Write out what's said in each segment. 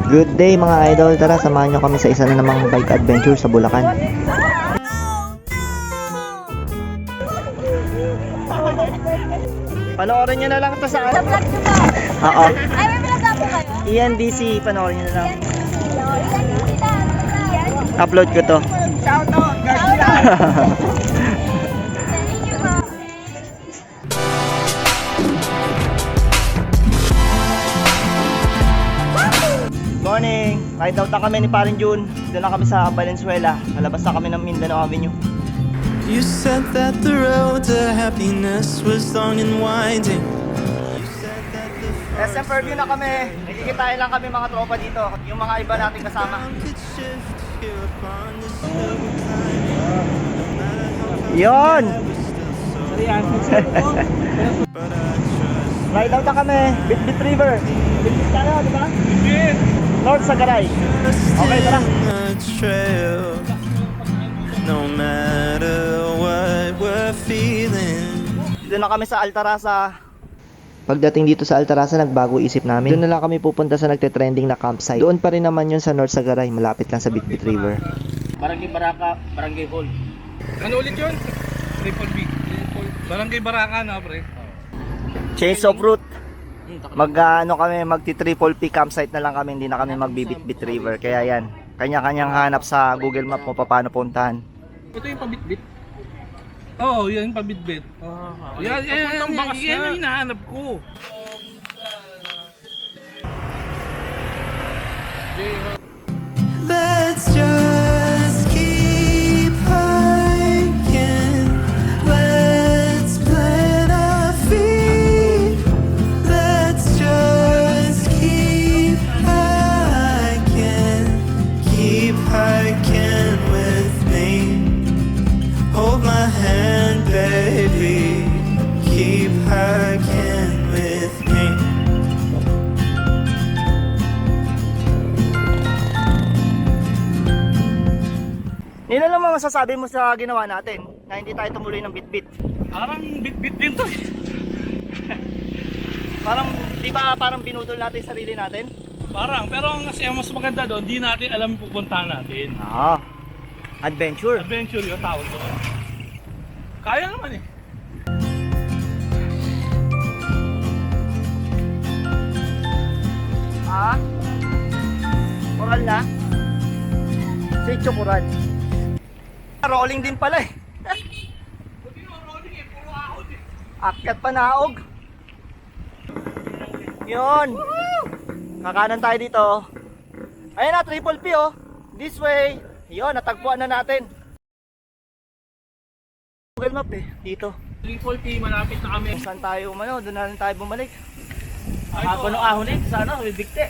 Good day mga idol, tara samahan nyo kami sa isa na namang bike adventure sa Bulacan. Panoorin nyo na lang ito sa Sa vlog nyo ba? Oo. Ay, may vlog po kayo? ENBC, panoorin nyo na lang. Yan. Upload ko to. Shout out! Shout out! Thank you po. Morning! Ride out na kami ni Parin June. Doon na kami sa Valenzuela. Nalabas na kami ng Mindanao Avenue. You said that the road to happiness was long and winding. SM Fairview na kami. Nakikitain lang kami mga tropa dito. Yung mga iba nating kasama. Could shift here upon this silver lining. Yon! But I trust Ride out na kami. Bitbit River. Bitbit tayo, di ba? Bitbit! North Sagaray. Okay, tara. the trail. No matter what we're feeling. Dito na kami sa Altarasa. Pagdating dito sa Altarasa, nagbago isip namin. Doon na lang kami pupunta sa nagte-trending na campsite. Doon pa rin naman yun sa North Sagaray, malapit lang sa Bitbit River. Barangay Baraka, Barangay Hall. Ano ulit yun? Triple B. Barangay Baraka na, pre. Change of route. Magti-triple P campsite na lang kami, hindi na kami magbibitbit river. Kaya yan, kanya-kanyang hanap sa Google Map mo paano puntahan. Ito yung pabitbit. Oo, yan yung pabitbit. Yan yung hinahanap ko. Let's just keep hiking. Let's plant our feet. Let's just keep hiking. Keep hiking with me. Hold my hand, baby. Keep hiking with me. Nila lang mga masasabi mo sa ginawa natin na hindi tayo tumuloy ng bitbit. Parang bit-bit din to eh. Parang, di ba parang binudol natin yung sarili natin? Parang, pero ang mas maganda doon, di natin alam yung pupuntahan natin. Adventure. Adventure yung tawag doon. Kaya naman eh. Coral na? Sitio Coral. Rolling din pala eh. Hindi mo rolling eh, puro ahon eh. Akyat pa naog. Yun. Kakanan tayo dito. Ayun na, triple P oh. This way. Yun, natagpuan na natin. Google Map eh, dito. Triple P, malapit na kami. Kung saan tayo umano, doon na rin tayo bumalik. Ako ng ahon eh, sa ano, may bigte.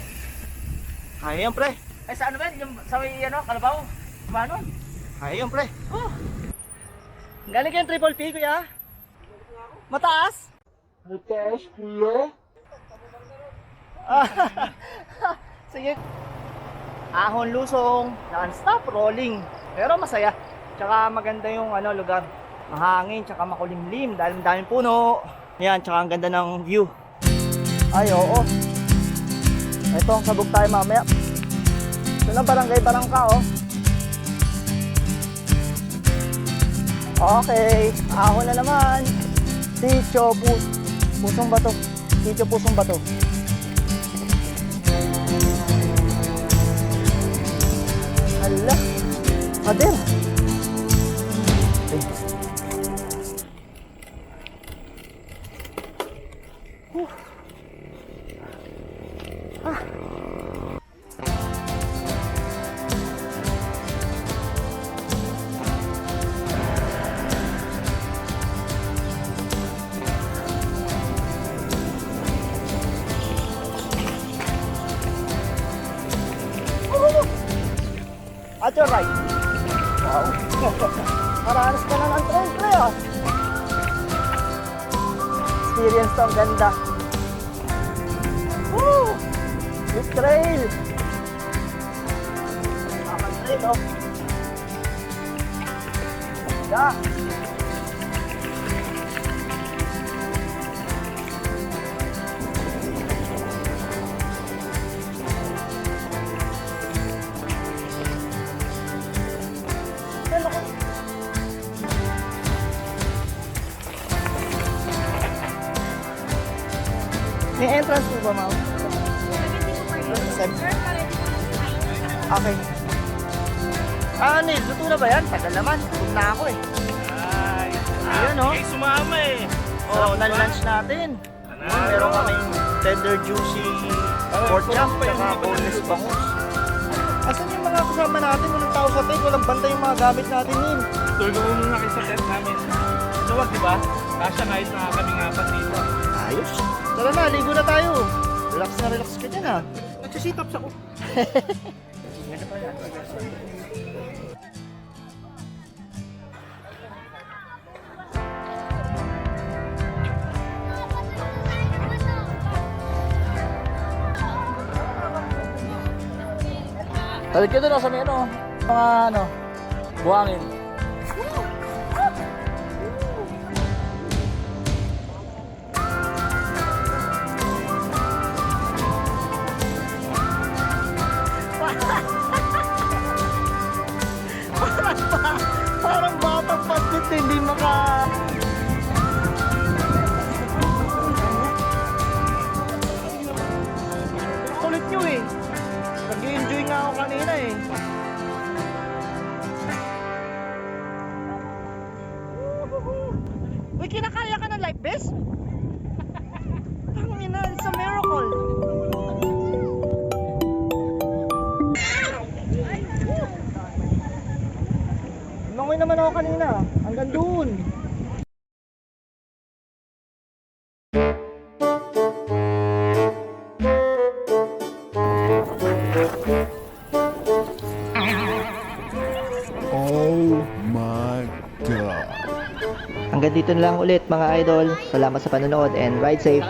Kaya yan pre. Ay sa ano ba, yung sa may ano, kalabaw? Manon? Kaya yan pre. Galing kayong triple P kuya? Mataas? Mataas kuya? Sige. Ahon lusong, non-stop rolling. Pero masaya. Tsaka maganda yung ano lugar. Mahangin, tsaka makulimlim dahil daming puno. Yan, tsaka ang ganda ng view. Ay, oo. Ito ang sabog tayo mamaya. Ito na barangay Barangka, oh. Okay, ahon na naman. Sitio Pusong Bato. Sitio Pusong Bato. Hala, pader. At your right. Wow. Maranas ka na ng trail, pre, oh. Experience to, ang ganda. Woo! Good trail. Trail, oh. Ganda. ba, ma'am? 7. Okay. Nil, luto na ba yan? Tagal naman. Tulog na ako eh. Ay, Ayun, oh. Kay sumama eh. Sarap na lunch natin. Meron kaming tender juicy pork chop, tsaka boneless bangus. Asan yung mga kasama natin? Walang tao sa tent, walang bantay yung mga gamit natin, Nil. Tulog mo muna kayo sa tent namin. So wag, di ba? Kasya kahit na kaming apat dito. Ayos. Tara na, ligo na tayo. Relax na relax ka dyan ah. Nagsisitops ako. Talit ka doon sa may ano, mga ano, buhangin. Parang batang patit hindi maka... Kulit nyo eh. Nag-enjoy nga ako kanina eh. Uy, kinakaya ka ng life vest? Ang ina, it's a miracle. Lumangoy naman ako kanina. Hanggang doon. Oh my God. Hanggang dito na lang ulit mga idol. Salamat sa panonood and ride safe.